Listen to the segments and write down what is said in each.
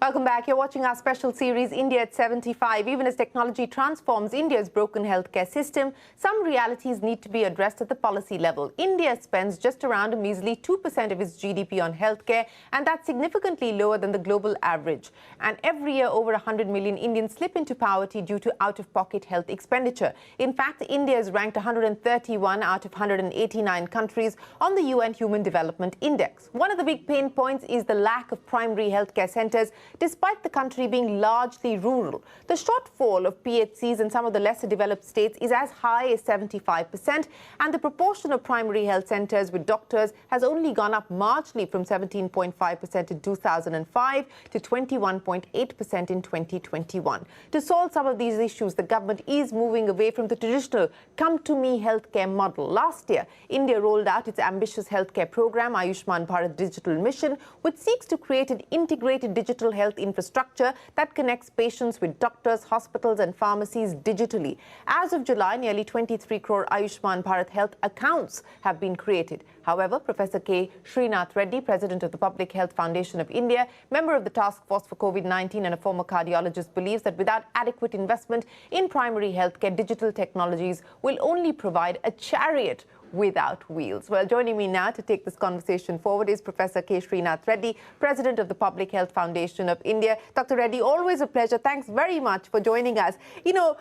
Welcome back. You're watching our special series, India at 75. Even as technology transforms India's broken healthcare system, some realities need to be addressed at the policy level. India spends just around a measly 2% of its GDP on healthcare, and that's significantly lower than the global average. And every year, over 100 million Indians slip into poverty due to out-of-pocket health expenditure. In fact, India is ranked 131 out of 189 countries on the UN Human Development Index. One of the big pain points is the lack of primary healthcare centres, despite the country being largely rural. The shortfall of PHCs in some of the lesser developed states is as high as 75%, and the proportion of primary health centres with doctors has only gone up marginally from 17.5% in 2005 to 21.8% in 2021. To solve some of these issues, the government is moving away from the traditional come-to-me healthcare model. Last year, India rolled out its ambitious healthcare program, Ayushman Bharat Digital Mission, which seeks to create an integrated digital health infrastructure that connects patients with doctors, hospitals and pharmacies digitally. As of July, nearly 23 crore Ayushman Bharat health accounts have been created. However, Professor Srinath Reddy, President of the Public Health Foundation of India, member of the Task Force for COVID-19 and a former cardiologist, believes that without adequate investment in primary healthcare, digital technologies will only provide a chariot without wheels. Well, joining me now to take this conversation forward is Professor Srinath Reddy, President of the Public Health Foundation of India. Dr. Reddy, always a pleasure. Thanks very much for joining us. You know,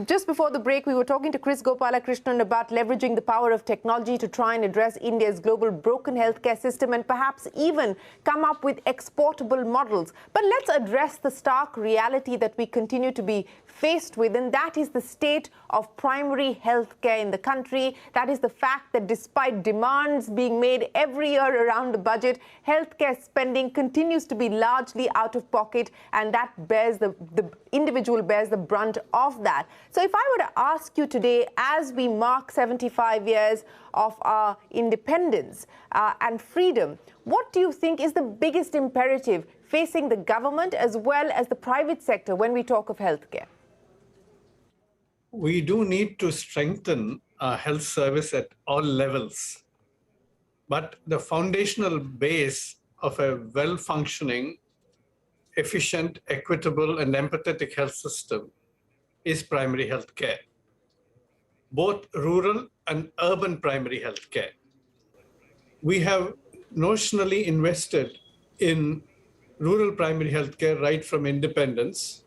just before the break, we were talking to Chris Gopalakrishnan about leveraging the power of technology to try and address India's global broken healthcare system and perhaps even come up with exportable models. But let's address the stark reality that we continue to be faced with, and that is the state of primary healthcare in the country. That is the fact that despite demands being made every year around the budget, healthcare spending continues to be largely out of pocket, and that bears the individual bears the brunt of that. So if I were to ask you today, as we mark 75 years of our independence and freedom, what do you think is the biggest imperative facing the government as well as the private sector when we talk of healthcare? We do need to strengthen our health service at all levels. But the foundational base of a well-functioning, efficient, equitable, and empathetic health system is primary health care, both rural and urban primary health care. We have notionally invested in rural primary health care right from independence,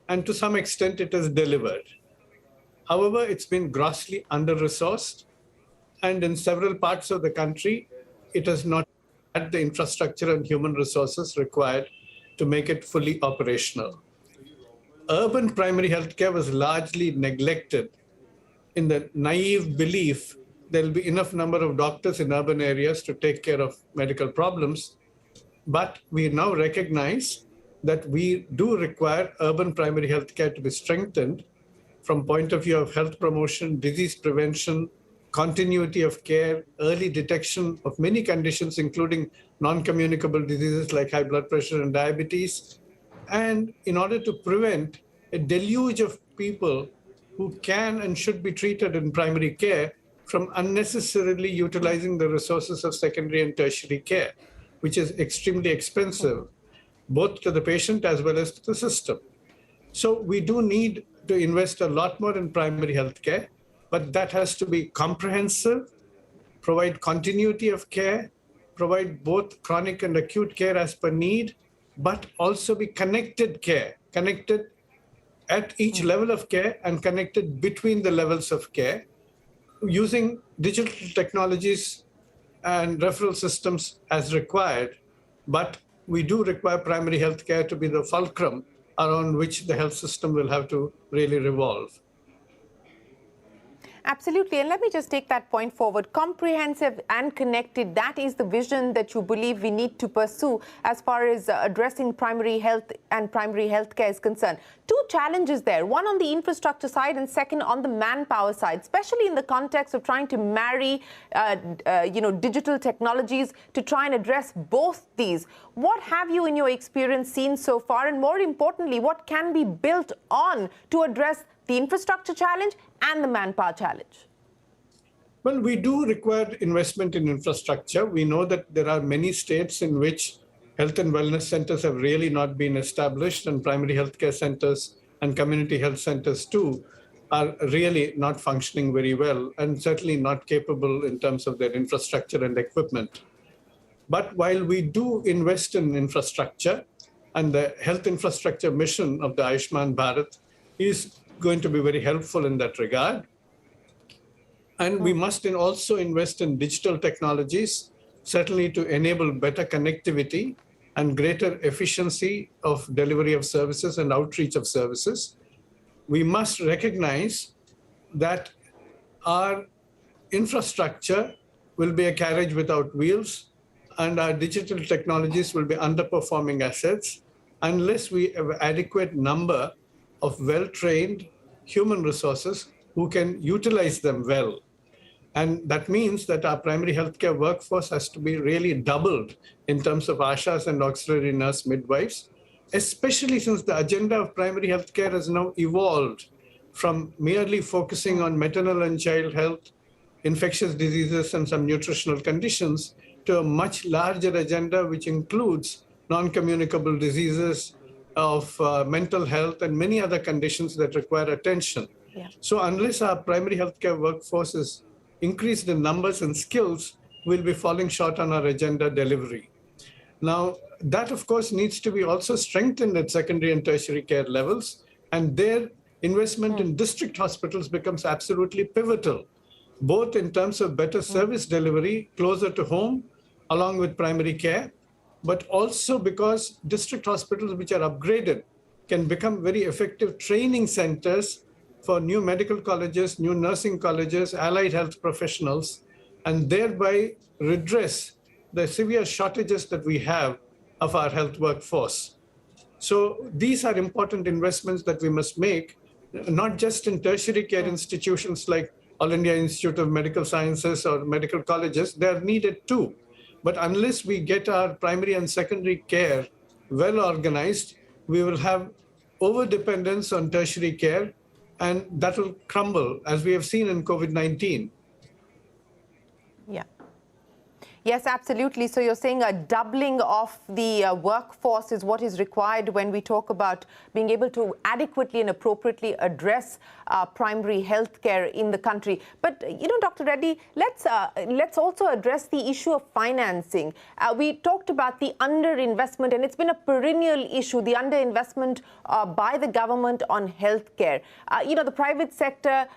and to some extent it has delivered. However, it's been grossly under-resourced, and in several parts of the country, it has not had the infrastructure and human resources required to make it fully operational. Urban primary healthcare was largely neglected in the naive belief there'll be enough number of doctors in urban areas to take care of medical problems. But we now recognize that we do require urban primary healthcare to be strengthened from point of view of health promotion, disease prevention, continuity of care, early detection of many conditions, including non-communicable diseases like high blood pressure and diabetes. And in order to prevent a deluge of people who can and should be treated in primary care from unnecessarily utilizing the resources of secondary and tertiary care, which is extremely expensive, both to the patient as well as to the system. So we do need to invest a lot more in primary health care, but that has to be comprehensive, provide continuity of care, provide both chronic and acute care as per need, but also be connected care, connected at each level of care and connected between the levels of care, using digital technologies and referral systems as required. But we do require primary health care to be the fulcrum around which the health system will have to really revolve. Absolutely. And let me just take that point forward. Comprehensive and connected, that is the vision that you believe we need to pursue as far as addressing primary health and primary health care is concerned. Two challenges there, one on the infrastructure side and second on the manpower side, especially in the context of trying to marry digital technologies to try and address both these. What have you in your experience seen so far, and more importantly, what can be built on to address the infrastructure challenge and the manpower challenge? Well, we do require investment in infrastructure. We know that there are many states in which health and wellness centers have really not been established, and primary healthcare centers and community health centers too are really not functioning very well and certainly not capable in terms of their infrastructure and equipment. But while we do invest in infrastructure, and the health infrastructure mission of the Ayushman Bharat is going to be very helpful in that regard. And we must also invest in digital technologies, certainly to enable better connectivity and greater efficiency of delivery of services and outreach of services. We must recognize that our infrastructure will be a carriage without wheels, and our digital technologies will be underperforming assets unless we have an adequate number of well-trained human resources who can utilize them well. And that means that our primary healthcare workforce has to be really doubled in terms of ASHAs and auxiliary nurse midwives, especially since the agenda of primary healthcare has now evolved from merely focusing on maternal and child health, infectious diseases, and some nutritional conditions, to a much larger agenda, which includes non-communicable diseases of mental health and many other conditions that require attention. Yeah. So unless our primary healthcare workforce is increased in numbers and skills, we'll be falling short on our agenda delivery. Now, that of course needs to be also strengthened at secondary and tertiary care levels, and their investment in district hospitals becomes absolutely pivotal, both in terms of better service delivery closer to home, along with primary care, but also because district hospitals which are upgraded can become very effective training centers for new medical colleges, new nursing colleges, allied health professionals, and thereby redress the severe shortages that we have of our health workforce. So these are important investments that we must make, not just in tertiary care institutions like All India Institute of Medical Sciences or medical colleges. They are needed too. But unless we get our primary and secondary care well organized, we will have over-dependence on tertiary care, and that will crumble, as we have seen in COVID-19. Yeah. Yes, absolutely. So you're saying a doubling of the workforce is what is required when we talk about being able to adequately and appropriately address primary health care in the country. But, Dr. Reddy, let's also address the issue of financing. We talked about the underinvestment, and it's been a perennial issue, the underinvestment by the government on healthcare. The private sector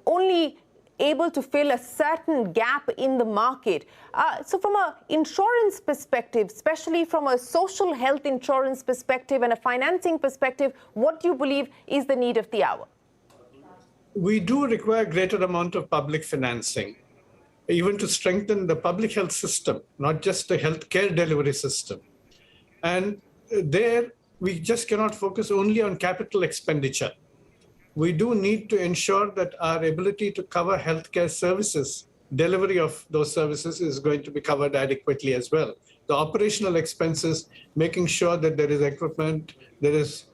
only able to fill a certain gap in the market. So from an insurance perspective, especially from a social health insurance perspective and a financing perspective, what do you believe is the need of the hour? We do require greater amount of public financing, even to strengthen the public health system, not just the healthcare delivery system. And there, we just cannot focus only on capital expenditure. We do need to ensure that our ability to cover healthcare services, delivery of those services, is going to be covered adequately as well. The operational expenses, making sure that there is equipment, there is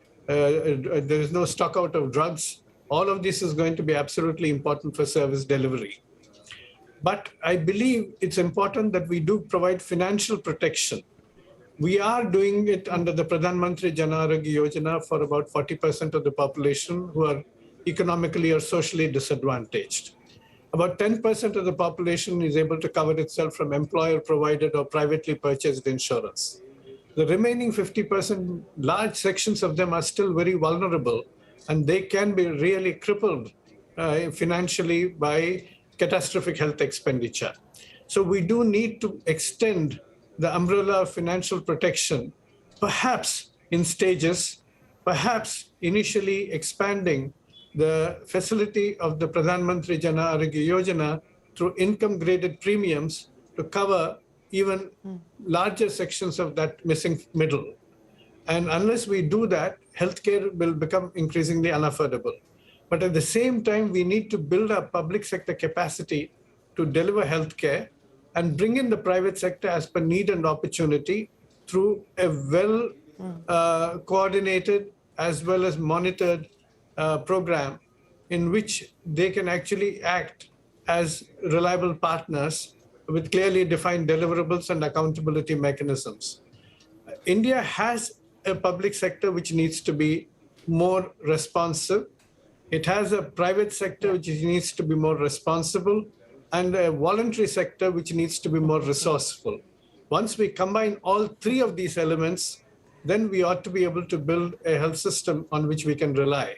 no stock out of drugs, all of this is going to be absolutely important for service delivery. But I believe it's important that we do provide financial protection. We are doing it under the Pradhan Mantri Jan Arogya Yojana for about 40% of the population who are economically or socially disadvantaged. About 10% of the population is able to cover itself from employer-provided or privately purchased insurance. The remaining 50%, large sections of them are still very vulnerable, and they can be really crippled financially by catastrophic health expenditure. So we do need to extend the umbrella of financial protection, perhaps in stages, perhaps initially expanding the facility of the Pradhan Mantri Jan Arogya Yojana through income-graded premiums to cover even larger sections of that missing middle. And unless we do that, healthcare will become increasingly unaffordable. But at the same time, we need to build up public sector capacity to deliver healthcare and bring in the private sector as per need and opportunity through a well coordinated as well as monitored program in which they can actually act as reliable partners with clearly defined deliverables and accountability mechanisms. India has a public sector which needs to be more responsive. It has a private sector which needs to be more responsible, and a voluntary sector which needs to be more resourceful. Once we combine all three of these elements, then we ought to be able to build a health system on which we can rely.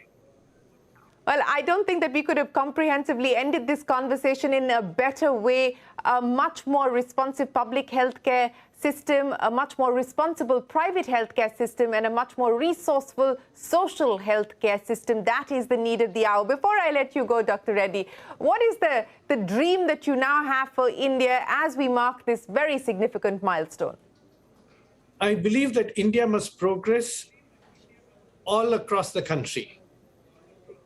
Well, I don't think that we could have comprehensively ended this conversation in a better way. A much more responsive public healthcare system, a much more responsible private healthcare system, and a much more resourceful social healthcare system. That is the need of the hour. Before I let you go, Dr. Reddy, what is the dream that you now have for India as we mark this very significant milestone? I believe that India must progress all across the country.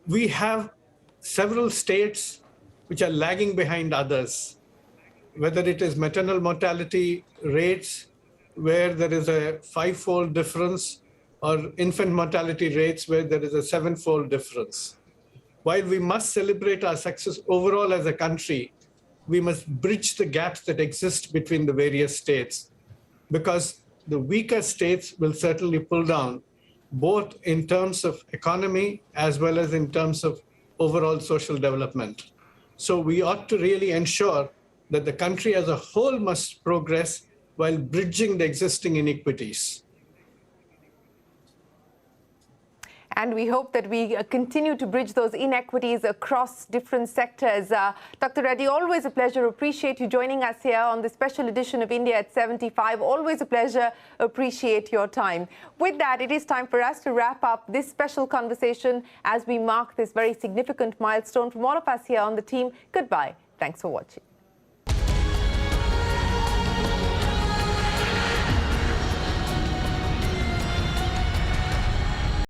We have several states which are lagging behind others, whether it is maternal mortality rates, where there is a 5-fold difference, or infant mortality rates, where there is a 7-fold difference. While we must celebrate our success overall as a country, we must bridge the gaps that exist between the various states, because the weaker states will certainly pull down, both in terms of economy as well as in terms of overall social development. So we ought to really ensure that the country as a whole must progress while bridging the existing inequities. And we hope that we continue to bridge those inequities across different sectors. Dr. Reddy, always a pleasure. Appreciate you joining us here on the special edition of India at 75. Always a pleasure. Appreciate your time. With that, it is time for us to wrap up this special conversation as we mark this very significant milestone. From all of us here on the team, goodbye. Thanks for watching.